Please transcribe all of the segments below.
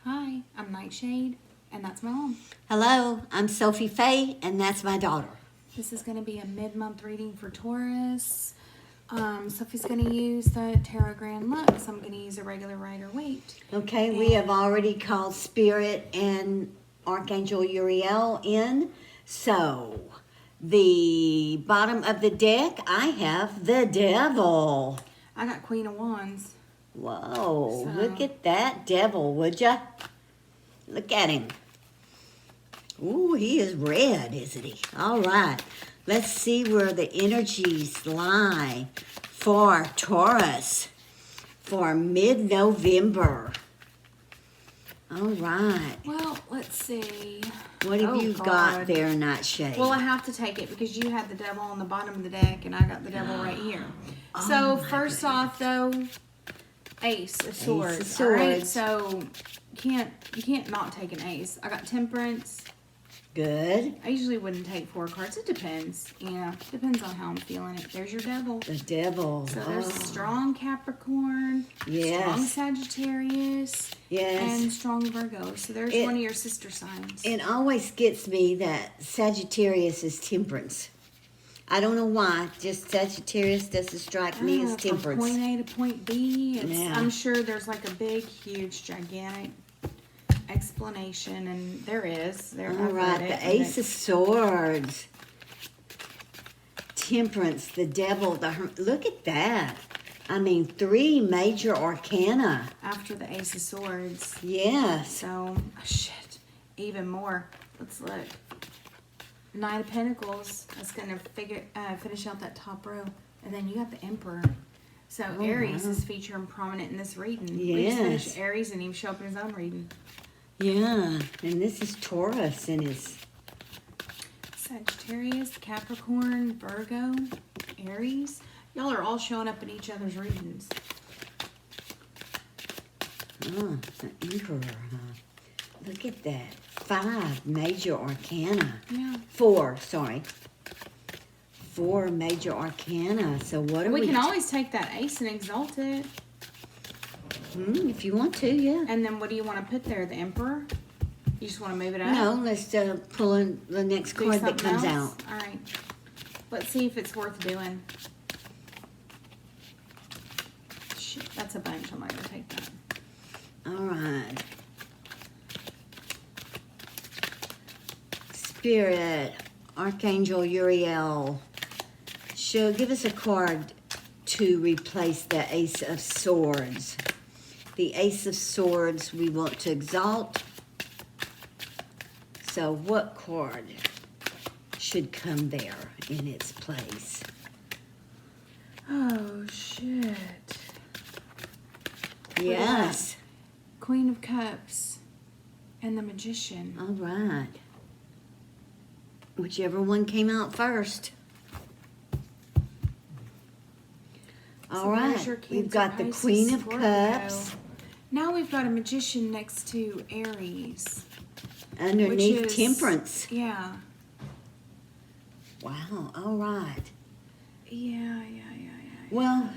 Hi, I'm Nightshade, and that's my mom. Hello, I'm Sophie Faye, and that's my daughter. This is going to be a mid-month reading for Taurus. Sophie's going to use the Tarot Grand Lux. I'm going to use a regular Rider-Waite. Okay, we have already called Spirit and Archangel Uriel in. So, the bottom of the deck, I have the Devil. I got Queen of Wands. Whoa, look at that devil, would ya? Look at him. Ooh, he is red, isn't he? All right, let's see where the energies lie for Taurus for mid-November. All right. Well, let's see. What have you got there, Nightshade? Well, I have to take it because you had the devil on the bottom of the deck, and I got the devil right here. So, first off, though, Ace of Swords. Ace of Swords. All right, so you can't not take an ace. I got Temperance. Good. I usually wouldn't take 4 cards. It depends. Depends on how I'm feeling it. There's your devil. The devil. So there's strong Capricorn, strong Sagittarius, and strong Virgo. So there's one of your sister signs. It always gets me that Sagittarius is temperance. I don't know why. Just Sagittarius doesn't strike me as temperance. From point A to point B. Yeah. I'm sure there's like a big, huge, gigantic explanation, and there is. All right, the Ace of Swords, Temperance, the Devil, the look at that. I mean, 3 major arcana after the Ace of Swords. Yes. So, shit, even more. Let's look. Knight of Pentacles. That's gonna finish out that top row, and then you got the Emperor. So Aries is featured prominent in this reading. Yes. We just finished Aries and he showed up in his own reading. Yeah, and this is Taurus and his Sagittarius, Capricorn, Virgo, Aries. Y'all are all showing up in each other's readings. Oh, the Emperor, huh? Look at that. 5 major arcana. Yeah. 4, sorry. 4 major arcana. So what are we... We can always take that ace and exalt it. If you want to, yeah. And then what do you want to put there? The Emperor? You just want to move it up? No, let's pull in the next card that comes out. All right. Let's see if it's worth doing. Shit, that's a bunch. I'm not going to take that. All right. Spirit, Archangel Uriel. Give us a card to replace the Ace of Swords. The Ace of Swords we want to exalt. So what card should come there in its place? Oh, shit. Yes. Queen of Cups and the Magician. All right. Whichever one came out first. All right. We've got the Queen of Cups. Now we've got a Magician next to Aries. Underneath Temperance. Yeah. Wow. All right. Yeah. Well,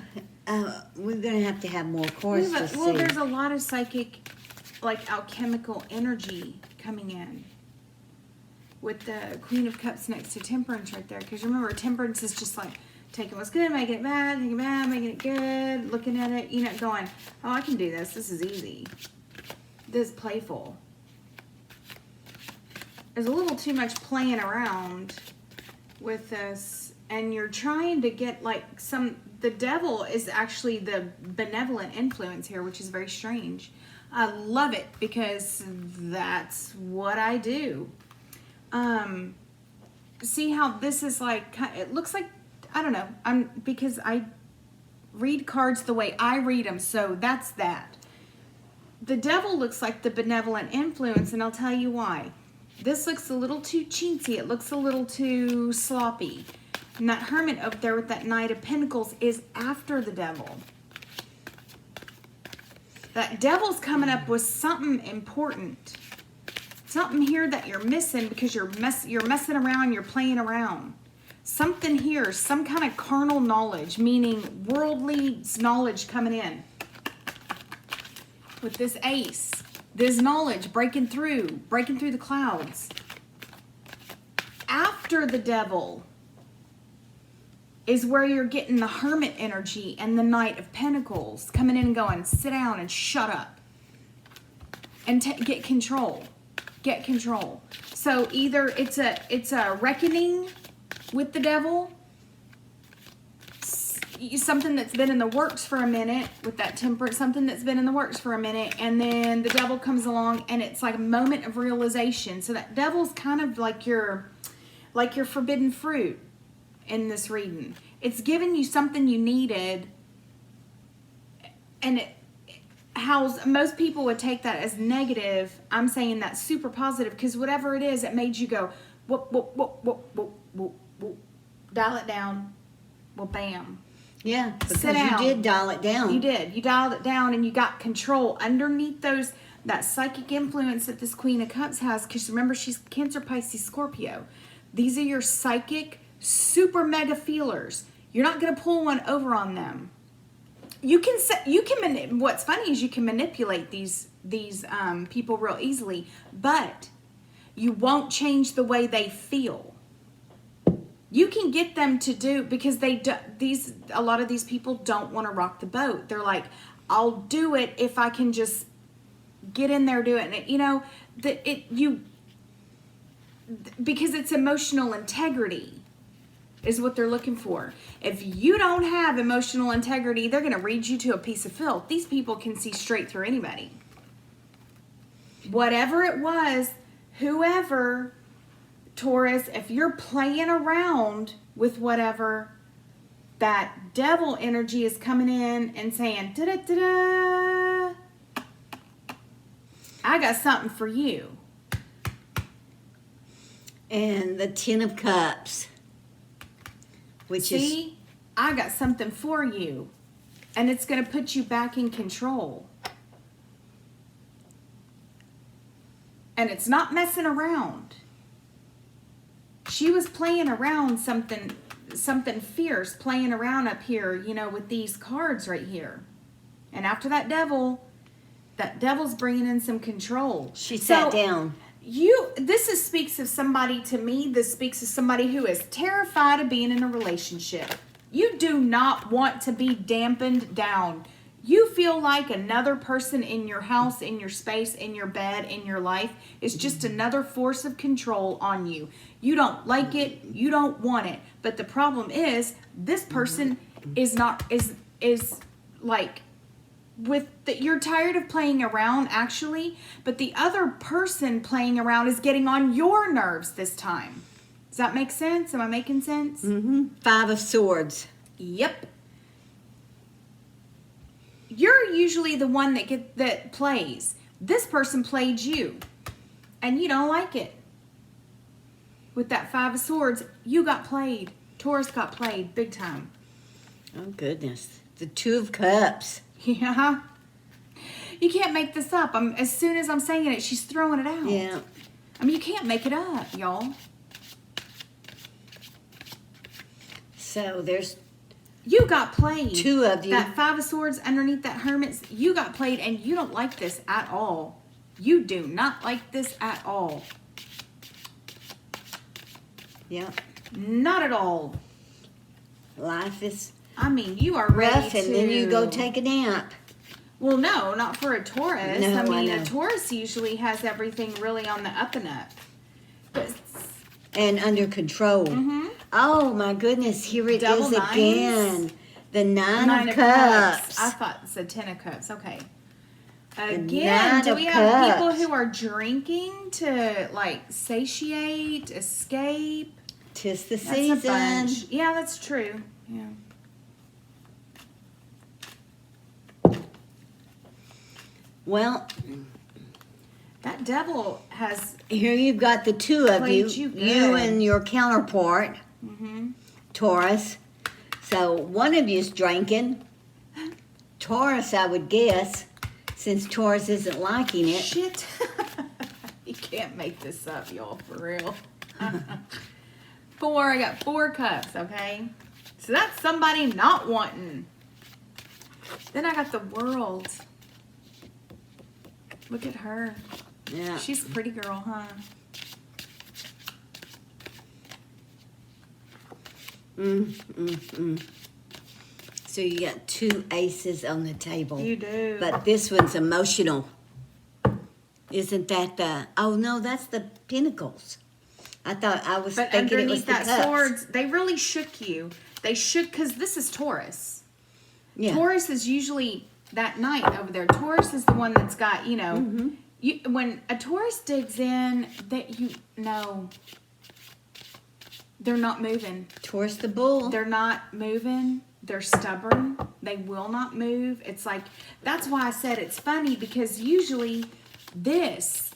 we're going to have more cards to see. Well, there's a lot of psychic, like alchemical energy coming in with the Queen of Cups next to Temperance right there. Because remember, Temperance is just like taking what's good, making it bad, taking it bad, making it good, looking at it, going, oh, I can do this. This is easy. This is playful. There's a little too much playing around with this, and you're trying to get the devil is actually the benevolent influence here, which is very strange. I love it because that's what I do. See how this is it looks like, I don't know, because I read cards the way I read them, so that's that. The devil looks like the benevolent influence, and I'll tell you why. This looks a little too chintzy. It looks a little too sloppy. And that Hermit up there with that Knight of Pentacles is after the devil. That devil's coming up with something important. Something here that you're missing because you're messing around, you're playing around. Something here, some kind of carnal knowledge, meaning worldly knowledge coming in. With this ace, This knowledge breaking through the clouds. After the Devil is where you're getting the Hermit energy and the Knight of Pentacles coming in and going, sit down and shut up. And get control. Get control. So either it's a reckoning with the Devil, something that's been in the works for a minute with that Temperance, something that's been in the works for a minute, and then the Devil comes along and it's like a moment of realization. So that Devil's kind of like your forbidden fruit in this reading. It's giving you something you needed, and how most people would take that as negative. I'm saying that's super positive, because whatever it is, it made you go whoop whoop whoop whoop whoop whoop whoop. Dial it down. Well, bam. Yeah, because Sit down. you did dial it down. You did. You dialed it down, and you got control underneath that psychic influence that this Queen of Cups has. Because remember, she's Cancer, Pisces, Scorpio. These are your psychic, super mega feelers. You're not going to pull one over on them. What's funny is you can manipulate these people real easily, but you won't change the way they feel. You can get them to do, because a lot of these people don't want to rock the boat. They're like, I'll do it if I can just get in there, do it. And you know, because it's emotional integrity is what they're looking for. If you don't have emotional integrity, they're going to read you to a piece of filth. These people can see straight through anybody. Whatever it was, whoever, Taurus, if you're playing around with whatever, that Devil energy is coming in and saying, da-da-da-da, I got something for you. And the Ten of Cups, which is... I got something for you. And it's going to put you back in control. And it's not messing around. She was playing around something fierce, playing around up here, you know, with these cards right here. And after that Devil's bringing in some control. She sat down. Speaks of somebody, to me, this speaks of somebody who is terrified of being in a relationship. You do not want to be dampened down. You feel like another person in your house, in your space, in your bed, in your life is just another force of control on you. You don't like it. You don't want it. But the problem is, this person is like, you're tired of playing around, actually, but the other person playing around is getting on your nerves this time. Does that make sense? Am I making sense? Mm-hmm. Five of Swords. Yep. You're usually the one that plays. This person played you, and you don't like it. With that Five of Swords, you got played. Taurus got played big time. Oh, goodness. The Two of Cups. Yeah. You can't make this up. As soon as I'm saying it, she's throwing it out. Yeah. I mean, you can't make it up, y'all. So there's... You got played. Two of you. That Five of Swords underneath that Hermit, you got played, and you don't like this at all. You do not like this at all. Yeah. Not at all. Life is... I mean, you are ready rough, and then you go take a nap. Well, no, not for a Taurus. No, I mean, know. A Taurus usually has everything really on the up and up. But and under control. Mm-hmm. Oh, my goodness. Here it Double is nines. again. The Nine of Cups. Cups. I thought it said Ten of Cups. Okay. Again, Nine do of we have people Cups. who are drinking to, like, satiate, escape? 'Tis the That's a season. bunch. Yeah, that's true. Yeah. Well, That Devil has... here you've got the two of Played you. you good. You and your counterpart, Mm-hmm. Taurus. So one of you's drinking. Taurus, I would guess, since Taurus isn't liking it. Shit. You can't make this up, y'all, for real. I got 4 cups, okay? So that's somebody not wanting. Then I got the World. Look at her. Yeah. She's a pretty girl, huh? So you got 2 aces on the table. You do. But this one's emotional. Isn't that the... Oh, no, that's the pentacles. I thought I was But thinking it was underneath the that cups. swords, they really shook you. They shook because this is Taurus. Yeah. Taurus is usually that knight over there. Taurus is the one that's got, you know, when a Taurus digs in, that you know, they're not moving. Taurus the bull. They're not moving. They're stubborn. They will not move. It's like, that's why I said it's funny, because usually this,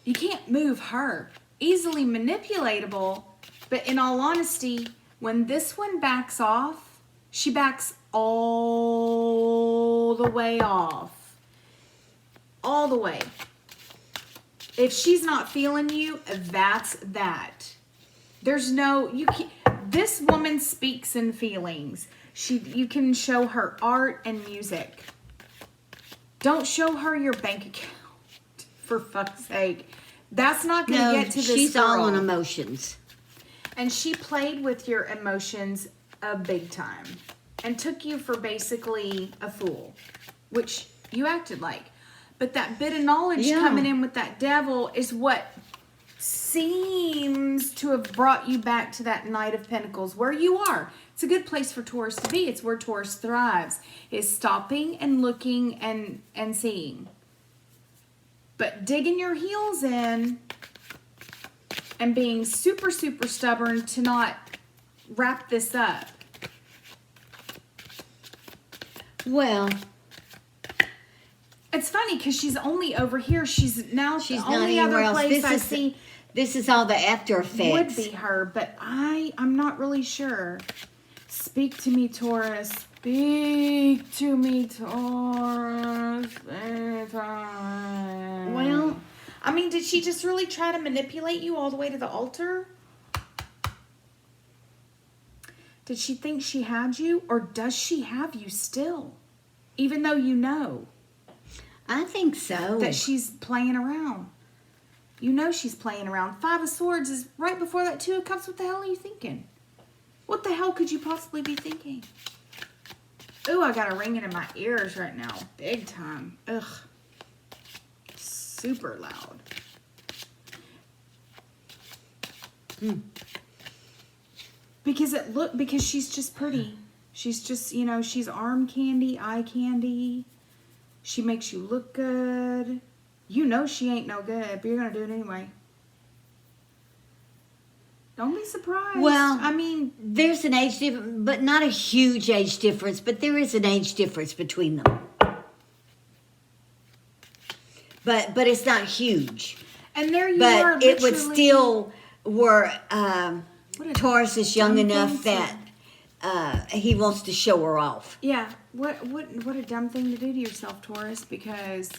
you can't move her. Easily manipulatable, but in all honesty, when this one backs off, she backs all the way off. All the way. If she's not feeling you, that's that. There's no, you can't, this woman speaks in feelings. You can show her art and music. Don't show her your bank account, for fuck's sake. That's not going to get to this she's girl. all on emotions. And she played with your emotions a big time. And took you for basically a fool. Which you acted like. But that bit of knowledge coming in with that devil is what seems to have brought you back to that Knight of Pentacles. Where you are. It's a good place for Taurus to be. It's where Taurus thrives. Is stopping and looking and seeing. But digging your heels in and being super, super stubborn to not wrap this up. Well, it's funny because she's only over here. She's the not only anywhere other else. place I see This is all the after effects. would be her, but I'm not really sure. Speak to me, Taurus. Speak to me, Taurus. Well, I mean, did she just really try to manipulate you all the way to the altar? Did she think she had you, or does she have you still? Even though you know I think so. that she's playing around. You know she's playing around. 5 of Swords is right before that 2 of Cups. What the hell are you thinking? What the hell could you possibly be thinking? Ooh, I got a ringing in my ears right now. Big time. Ugh. Super loud. Because she's just pretty. She's just, you know, she's arm candy, eye candy. She makes you look good. You know she ain't no good, but you're going to do it anyway. Don't be surprised. Well, I mean, there's an age difference, but not a huge age difference, but there is an age difference between them. But it's not huge. and there you But are. it would literally- still were What a Taurus is young dumb enough thing that he wants to show her off. Yeah, what a dumb thing to do to yourself, Taurus, because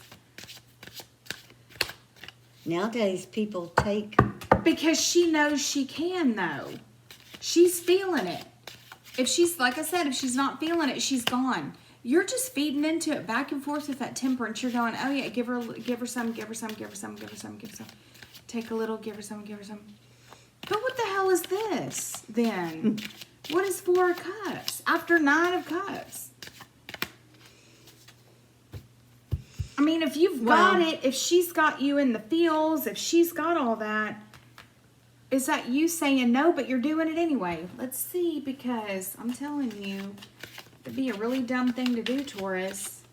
Nowadays, people take... Because she knows she can, though. She's feeling it. If she's, like I said, if she's not feeling it, she's gone. You're just feeding into it back and forth with that temperance. You're going, oh yeah, give her some, give her some, give her some, give her some, give her some. Take a little, give her some, give her some. But what the hell is this, then? What is 4 of Cups? After 9 of Cups? I mean, if you've got it, if she's got you in the feels, if she's got all that, is that you saying no, but you're doing it anyway? Let's see, because I'm telling you, it'd be a really dumb thing to do, Taurus.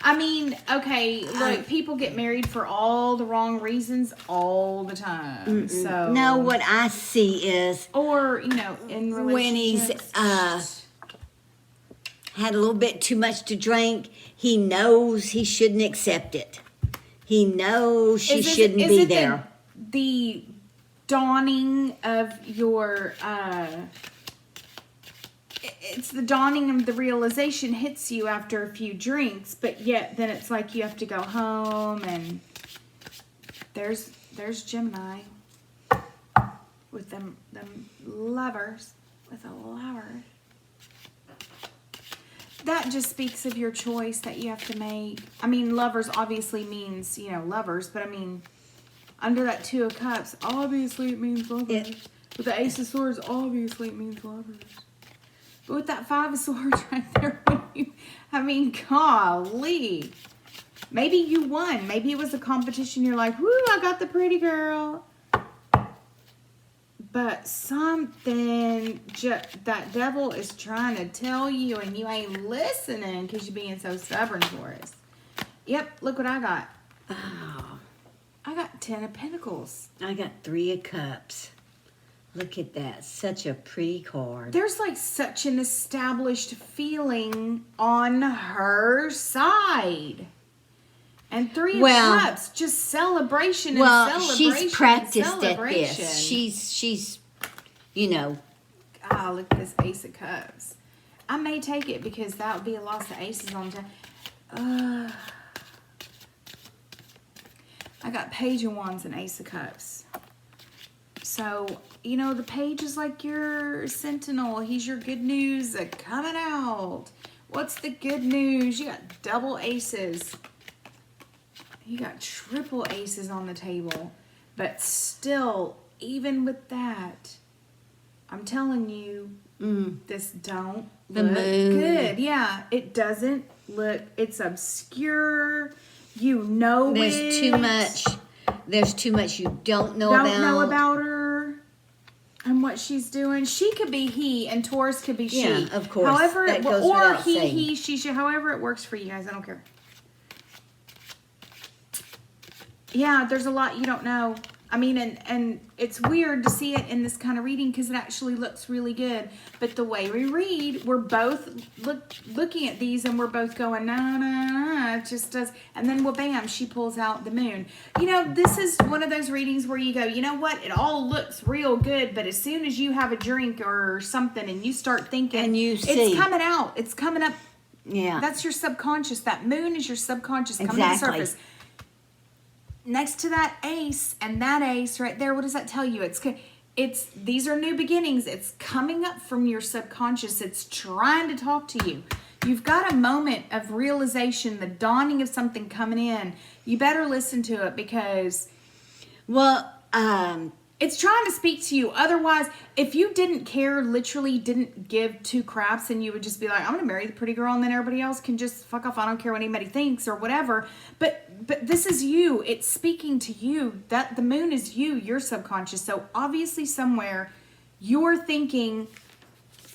I mean, okay, look, people get married for all the wrong reasons all the time. So No, what I see is or, you know, in relationships. when he's had a little bit too much to drink, he knows he shouldn't accept it. He knows she shouldn't be there. The dawning of your it's the dawning of the realization hits you after a few drinks, but yet then it's like you have to go home, and there's Gemini with them lovers with a lover. that just speaks of your choice that you have to make. I mean, lovers obviously means, you know, lovers, but I mean, under that 2 of Cups, obviously it means lovers. With the Ace of Swords, obviously it means lovers. But with that 5 of Swords right there, I mean, golly. Maybe you won. Maybe it was a competition. You're like, woo, I got the pretty girl. But something, that devil is trying to tell you and you ain't listening because you're being so stubborn for us. Yep, look what I got. Oh. I got 10 of Pentacles. I got 3 of Cups. Look at that. Such a pretty card. There's like such an established feeling on her side. And 3 of Cups, just celebration and celebration. She's practiced at this. She's, you know. Ah, look at this Ace of Cups. I may take it because that would be a loss of aces on time. I got Page of Wands and Ace of Cups. So, you know, the Page is like your sentinel. He's your good news coming out. What's the good news? You got double aces. You got triple aces on the table. But still, even with that, I'm telling you, this don't look good. Yeah, it doesn't look, it's obscure. You know There's too much. There's too much you don't know about her and what she's doing. She could be he and Taurus could be she. Yeah, of course. However, that goes or without saying. he, she, however it works for you guys. I don't care. Yeah, there's a lot you don't know. I mean, and it's weird to see it in this kind of reading because it actually looks really good. But the way we read, we're both looking at these and we're both going, no, it just does. And then, well, bam, she pulls out the moon. You know, this is one of those readings where you go, you know what? It all looks real good. But as soon as you have a drink or something and you start thinking, and you see. it's coming out. It's coming up. Yeah. That's your subconscious. That moon is your subconscious coming to the surface. Next to that ace and that ace right there, what does that tell you? It's these are new beginnings. It's coming up from your subconscious. It's trying to talk to you. You've got a moment of realization, the dawning of something coming in. You better listen to it because, well, it's trying to speak to you. Otherwise, if you didn't care, literally didn't give 2 craps, and you would just be like, I'm going to marry the pretty girl and then everybody else can just fuck off. I don't care what anybody thinks or whatever. But this is you. It's speaking to you. That the moon is you, your subconscious. So obviously somewhere you're thinking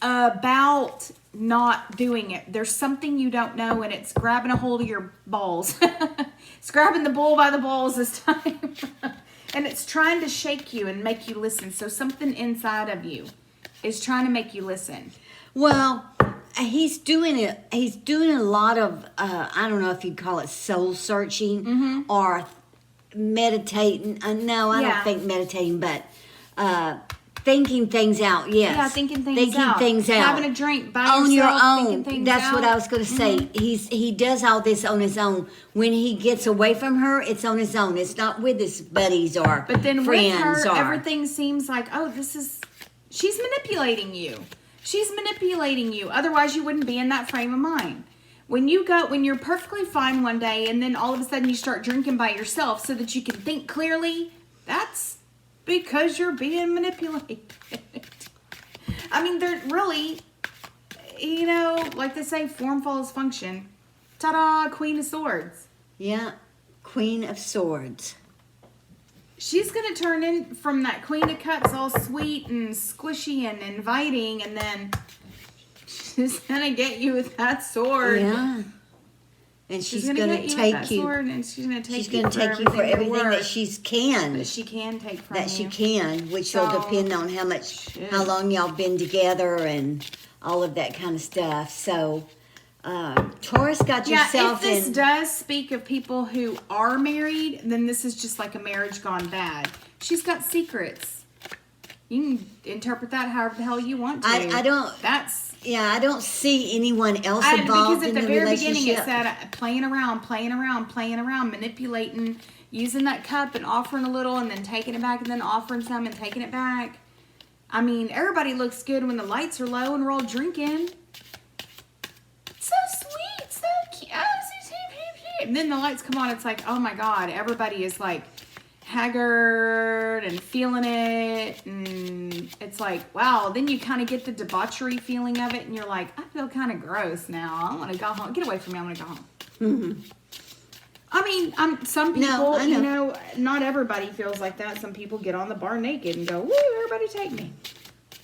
about not doing it. There's something you don't know, and it's grabbing a hold of your balls. It's grabbing the bull by the balls this time. And it's trying to shake you and make you listen. So something inside of you is trying to make you listen. Well, he's doing it. He's doing a lot of, I don't know if you'd call it soul searching or meditating. No, I don't think meditating, but thinking things out. Yes. Yeah, thinking things out. Having a drink by on yourself, your own. thinking things That's out. what I was going to say. He does all this on his own. When he gets away from her, it's on his own. It's not with his buddies or But then friends with her, or everything seems like, oh, she's manipulating you. She's manipulating you. Otherwise, you wouldn't be in that frame of mind. When you're perfectly fine one day and then all of a sudden you start drinking by yourself so that you can think clearly, that's because you're being manipulated. I mean, they're really, you know, like they say, form follows function. Ta-da, Queen of Swords. Yeah, Queen of Swords. She's going to turn in from that Queen of Cups all sweet and squishy and inviting, and then she's going to get you with that sword. Yeah. And she's going to take you. And she's going to take you for everything that she can. That she can take from that you. She can, which will depend on how long y'all been together and all of that kind of stuff. So, Taurus got yourself in. If this does speak of people who are married, then this is just like a marriage gone bad. She's got secrets. You can interpret that however the hell you want to. I don't see anyone else involved in the relationship. Because at the very beginning it said playing around, manipulating, using that cup and offering a little and then taking it back and then offering some and taking it back. I mean, everybody looks good when the lights are low and we're all drinking. So And then the lights come on. It's like, oh my God, everybody is like haggard and feeling it. And it's like, wow. Then you kind of get the debauchery feeling of it. And you're like, I feel kind of gross now. I want to go home. Get away from me. I want to go home. Mm-hmm. I mean, some people, No, I know. you know, not everybody feels like that. Some people get on the bar naked and go, woo, everybody take me.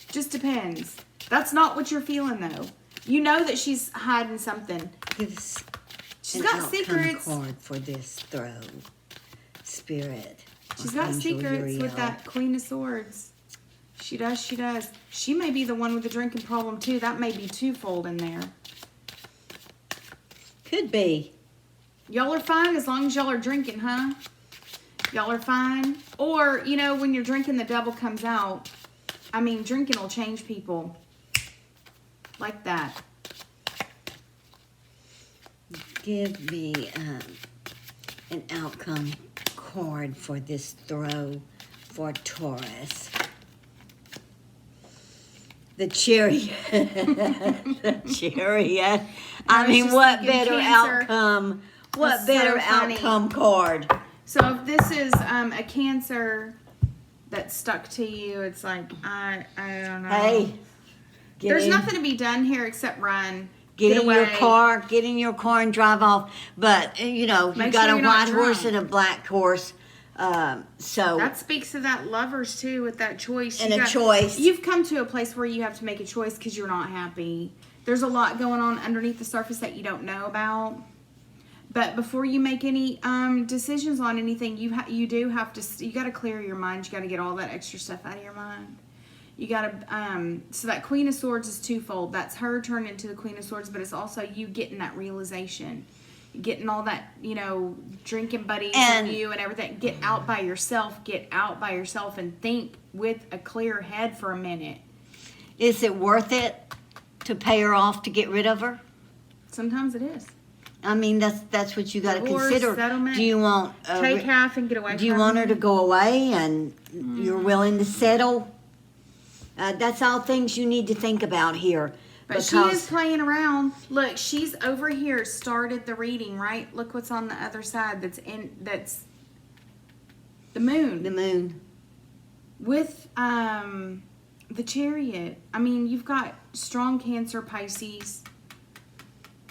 Just depends. That's not what you're feeling, though. You know that she's hiding something. She's got secrets. Card for this throw. Spirit. She's got secrets with that Queen of Swords. She does, she does. She may be the one with the drinking problem, too. That may be twofold in there. Could be. Y'all are fine as long as y'all are drinking, huh? Y'all are fine. Or, you know, when you're drinking, the devil comes out. I mean, drinking will change people. Like that. Give me an outcome card for this throw for Taurus. The Chariot. The Chariot. I mean, what better outcome? What better outcome card? So if this is a Cancer that's stuck to you, it's like, I don't know. Hey. There's nothing to be done here except run. Get in your car and drive off. But, you know, you got a white horse and a black horse. So that speaks to that lovers, too, with that choice. And a choice. You've come to a place where you have to make a choice because you're not happy. There's a lot going on underneath the surface that you don't know about. But before you make any decisions on anything, you got to clear your mind. You got to get all that extra stuff out of your mind. You got to, so that Queen of Swords is twofold. That's her turning into the Queen of Swords, but it's also you getting that realization. Getting all that, you know, drinking buddies and you and everything. Get out by yourself. Get out by yourself and think with a clear head for a minute. Is it worth it to pay her off to get rid of her? Sometimes it is. I mean, that's what you got to consider. Settlement, do you want take half and get away? Do you want her to go away and you're willing to settle? That's all things you need to think about here. But she is playing around. Look, she's over here. Started the reading, right? Look what's on the other side. That's the moon. The moon with the Chariot. I mean, you've got strong Cancer, Pisces,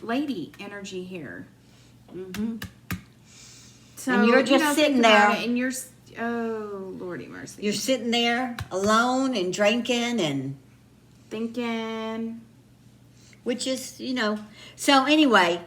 lady energy here. Mm-hmm. So and you're just sitting there, and you're, oh Lordy mercy, you're sitting there alone and drinking and thinking, which is, you know. So anyway,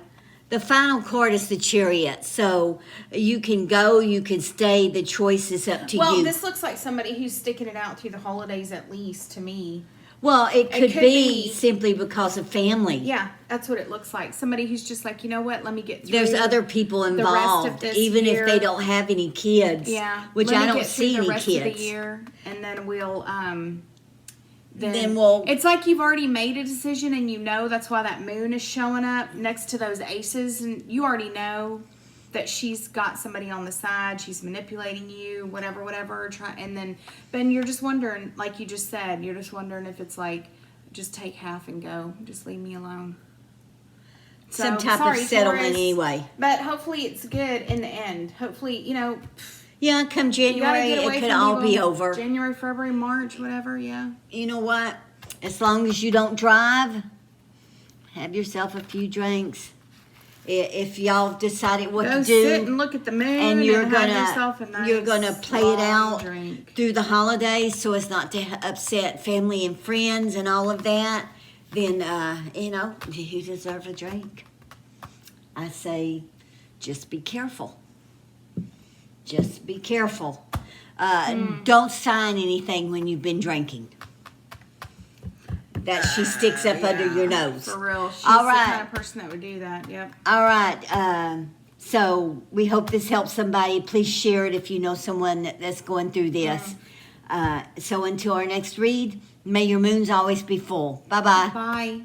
the final card is the Chariot. So you can go, you can stay. The choice is up to you. Well, this looks like somebody who's sticking it out through the holidays, at least to me. Well, it could be simply because of family. Yeah, that's what it looks like. Somebody who's just like, you know what, let me get through. There's other people involved, even if they don't have any kids. Yeah, which I don't see any rest kids. Of the year, and then we'll then we'll. It's like you've already made a decision, and you know that's why that moon is showing up next to those aces, and you already know that she's got somebody on the side, she's manipulating you, whatever, and then you're just wondering, like you just said, you're just wondering if it's like, just take half and go, just leave me alone. So, some type of settlement Taurus, anyway. But hopefully it's good in the end. Hopefully, you know. Yeah, come January, it could all be over. January, February, March, whatever, yeah. You know what? As long as you don't drive, have yourself a few drinks. If y'all decided what to do, sit and look at the moon, and you're nice gonna play it out drink through the holidays, so as not to upset family and friends and all of that, then you know, you deserve a drink. I say, just be careful. Just be careful. Don't sign anything when you've been drinking. That she sticks up under your nose. For real. She's all the right. kind of person that would do that. Yep. All right. So we hope this helps somebody. Please share it if you know someone that's going through this. So until our next read, may your moons always be full. Bye-bye. Bye.